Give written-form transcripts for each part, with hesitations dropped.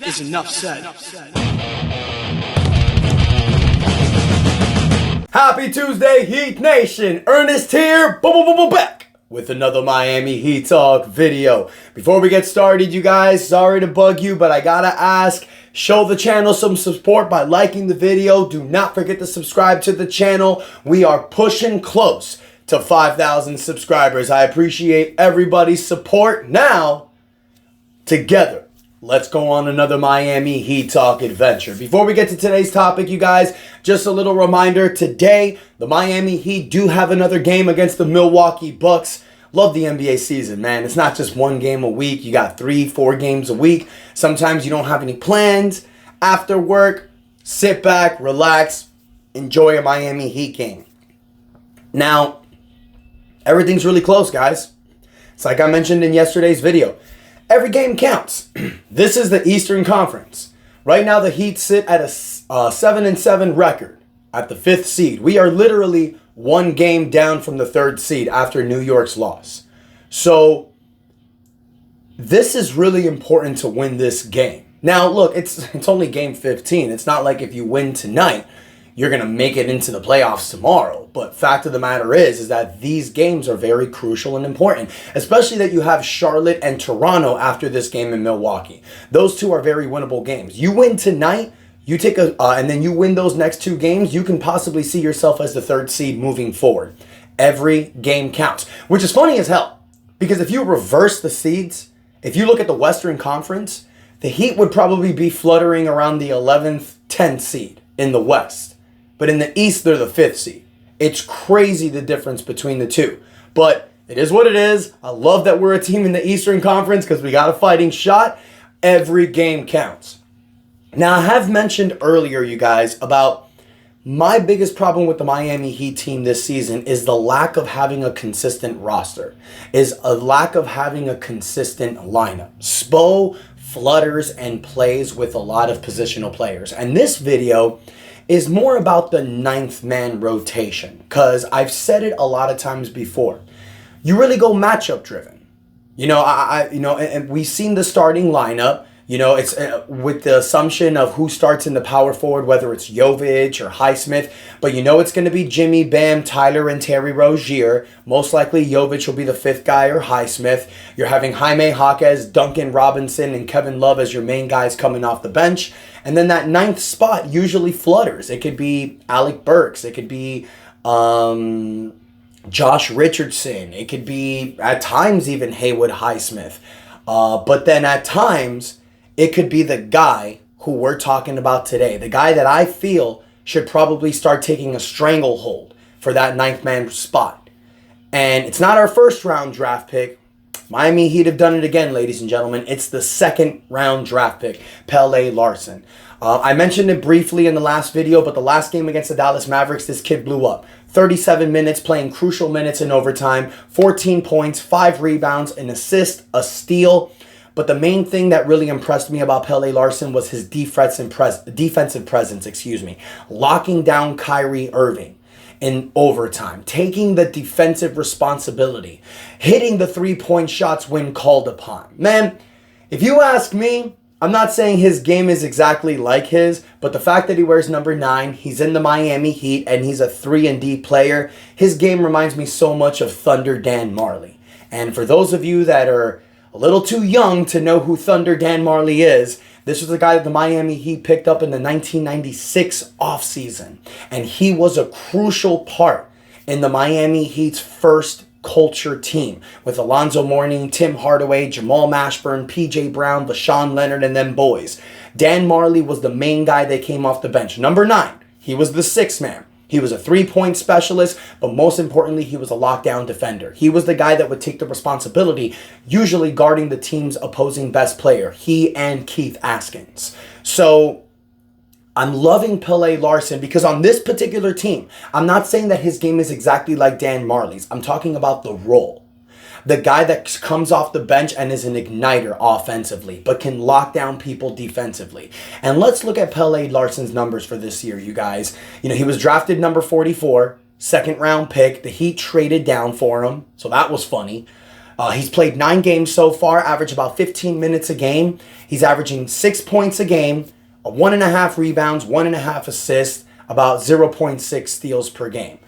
is enough said. Happy Tuesday, Heat Nation! Ernest here, back with another Miami Heat Talk video. Before we get started, you guys, sorry to bug you, but I gotta ask, show the channel some support by liking the video. Do not forget to subscribe to the channel. We are pushing close to 5,000 subscribers. I appreciate everybody's support. Now, together, let's go on another Miami Heat Talk adventure. Before we get to today's topic, you guys, just a little reminder. Today, the Miami Heat do have another game against the Milwaukee Bucks. Love the NBA season, man. It's not just one game a week. You got 3-4 games a week. Sometimes you don't have any plans. After work, sit back, relax, enjoy a Miami Heat game. Now, everything's really close, guys. It's like I mentioned in yesterday's video. Every game counts. This is the Eastern Conference. Right now, the Heat sit at a 7-7 record at the 5th seed. We are literally one game down from the 3rd seed after New York's loss. So, this is really important to win this game. Now, look, it's only game 15. It's not like if you win tonight, you're going to make it into the playoffs tomorrow. But fact of the matter is that these games are very crucial and important, especially that you have Charlotte and Toronto after this game in Milwaukee. Those two are very winnable games. You win tonight, you take and then you win those next 2 games, you can possibly see yourself as the 3rd seed moving forward. Every game counts, which is funny as hell, because if you reverse the seeds, if you look at the Western Conference, the Heat would probably be fluttering around the 11th, 10th seed in the West. But in the East, they're the 5th seed. It's crazy the difference between the two. But it is what it is. I love that we're a team in the Eastern Conference because we got a fighting shot. Every game counts. Now, I have mentioned earlier, you guys, about my biggest problem with the Miami Heat team this season is the lack of having a consistent roster, is a lack of having a consistent lineup. Spo flutters and plays with a lot of positional players. And this video is more about the 9th man rotation, because I've said it a lot of times before. You really go matchup driven. And we've seen the starting lineup. It's with the assumption of who starts in the power forward, whether it's Jovic or Highsmith. But it's going to be Jimmy, Bam, Tyler, and Terry Rozier. Most likely Jovic will be the 5th guy or Highsmith. You're having Jaime Jaquez, Duncan Robinson, and Kevin Love as your main guys coming off the bench. And then that 9th spot usually flutters. It could be Alec Burks. It could be Josh Richardson. It could be, at times, even Haywood Highsmith. But then at times, it could be the guy who we're talking about today. The guy that I feel should probably start taking a stranglehold for that 9th man spot. And it's not our 1st round draft pick. Miami Heat have done it again, ladies and gentlemen. It's the 2nd round draft pick, Pelle Larsson. I mentioned it briefly in the last video, but the last game against the Dallas Mavericks, this kid blew up. 37 minutes, playing crucial minutes in overtime, 14 points, 5 rebounds, an assist, a steal. But the main thing that really impressed me about Pelle Larsson was his defensive presence, locking down Kyrie Irving in overtime, taking the defensive responsibility, hitting the 3-point shots when called upon. Man, if you ask me, I'm not saying his game is exactly like his, but the fact that he wears number 9, he's in the Miami Heat, and he's a 3-and-D player, his game reminds me so much of Thunder Dan Marley. And for those of you that are a little too young to know who Thunder Dan Marley is, this was the guy that the Miami Heat picked up in the 1996 offseason. And he was a crucial part in the Miami Heat's first culture team with Alonzo Mourning, Tim Hardaway, Jamal Mashburn, P.J. Brown, LaShawn Leonard, and them boys. Dan Marley was the main guy that came off the bench. Number 9, he was the 6th man. He was a 3-point specialist, but most importantly, he was a lockdown defender. He was the guy that would take the responsibility, usually guarding the team's opposing best player, he and Keith Askins. So I'm loving Pelle Larsson because on this particular team, I'm not saying that his game is exactly like Dan Marley's. I'm talking about the role. The guy that comes off the bench and is an igniter offensively, but can lock down people defensively. And let's look at Pelle Larsson's numbers for this year, you guys. He was drafted number 44, 2nd round pick. The Heat traded down for him, so that was funny. He's played 9 games so far, average about 15 minutes a game. He's averaging 6 points a game, 1.5 rebounds, 1.5 assists, about 0.6 steals per game.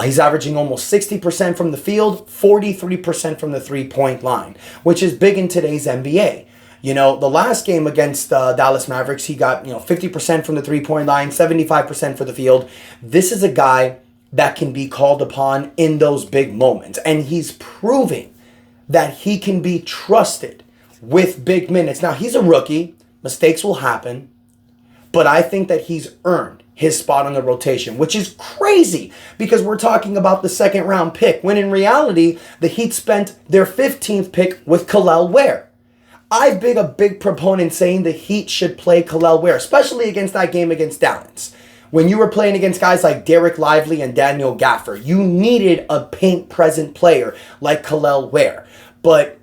He's averaging almost 60% from the field, 43% from the three-point line, which is big in today's NBA. You know, the last game against Dallas Mavericks, he got, 50% from the three-point line, 75% for the field. This is a guy that can be called upon in those big moments. And he's proving that he can be trusted with big minutes. Now, he's a rookie. Mistakes will happen. But I think that he's earned his spot on the rotation, which is crazy because we're talking about the second round pick, when in reality, the Heat spent their 15th pick with Pelle Larsson. I've been a big proponent saying the Heat should play Pelle Larsson, especially against that game against Dallas. When you were playing against guys like Derek Lively and Daniel Gaffer, you needed a paint-present player like Pelle Larsson. But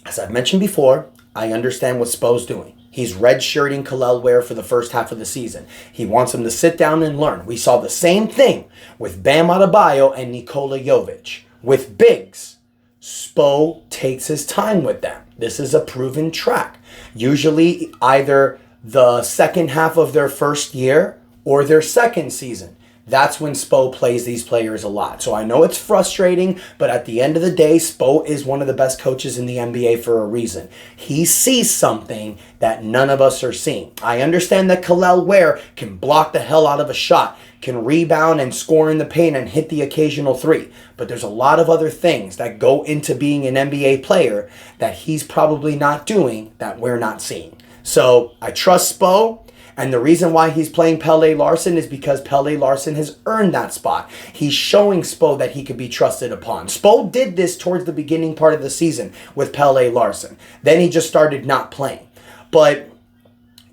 as I've mentioned before, I understand what Spo's doing. He's redshirting Pelle Larsson for the first half of the season. He wants him to sit down and learn. We saw the same thing with Bam Adebayo and Nikola Jovic. With bigs, Spo takes his time with them. This is a proven track. Usually either the second half of their first year or their second season. That's when Spo plays these players a lot. So I know it's frustrating, but at the end of the day, Spo is one of the best coaches in the NBA for a reason. He sees something that none of us are seeing. I understand that Pelle Larsson can block the hell out of a shot, can rebound and score in the paint and hit the occasional three. But there's a lot of other things that go into being an NBA player that he's probably not doing that we're not seeing. So I trust Spo. And the reason why he's playing Pelle Larsson is because Pelle Larsson has earned that spot. He's showing Spo that he could be trusted upon. Spo did this towards the beginning part of the season with Pelle Larsson. Then he just started not playing. But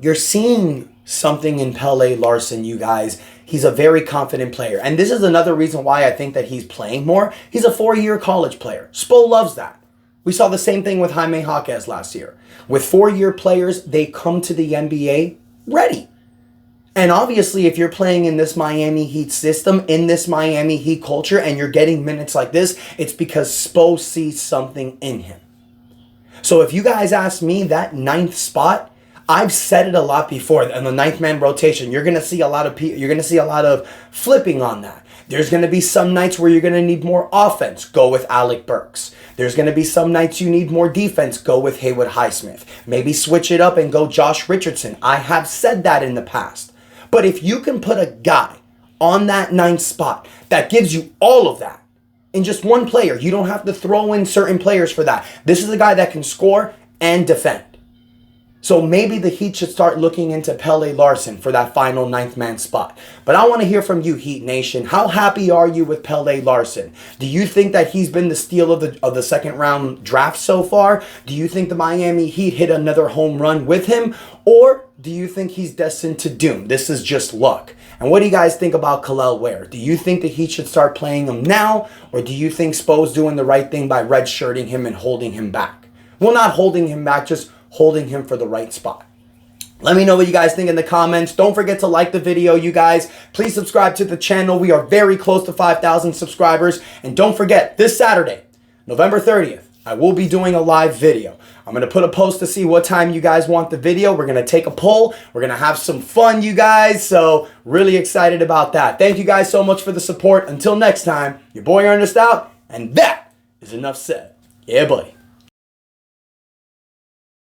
you're seeing something in Pelle Larsson, you guys. He's a very confident player. And this is another reason why I think that he's playing more. He's a 4-year college player. Spo loves that. We saw the same thing with Jaime Jaquez last year. With 4-year players, they come to the NBA ready. And obviously, if you're playing in this Miami Heat system, in this Miami Heat culture, and you're getting minutes like this, it's because Spo sees something in him. So if you guys ask me, that 9th spot, I've said it a lot before. In the 9th man rotation, you're gonna see a lot of flipping on that. There's going to be some nights where you're going to need more offense. Go with Alec Burks. There's going to be some nights you need more defense. Go with Haywood Highsmith. Maybe switch it up and go Josh Richardson. I have said that in the past. But if you can put a guy on that 9th spot that gives you all of that in just one player, you don't have to throw in certain players for that. This is a guy that can score and defend. So maybe the Heat should start looking into Pelle Larsson for that final 9th man spot. But I want to hear from you, Heat Nation. How happy are you with Pelle Larsson? Do you think that he's been the steal of the second round draft so far? Do you think the Miami Heat hit another home run with him? Or do you think he's destined to doom? This is just luck. And what do you guys think about Pelle Larsson? Do you think the Heat should start playing him now? Or do you think Spo's doing the right thing by redshirting him and holding him back? Well, not holding him back, just holding him for the right spot. Let me know what you guys think in the comments. Don't forget to like the video, you guys. Please subscribe to the channel. We are very close to 5,000 subscribers. And don't forget, this Saturday, November 30th, I will be doing a live video. I'm going to put a post to see what time you guys want the video. We're going to take a poll. We're going to have some fun, you guys. So really excited about that. Thank you guys so much for the support. Until next time, your boy Ernest out. And that is enough said. Yeah, buddy.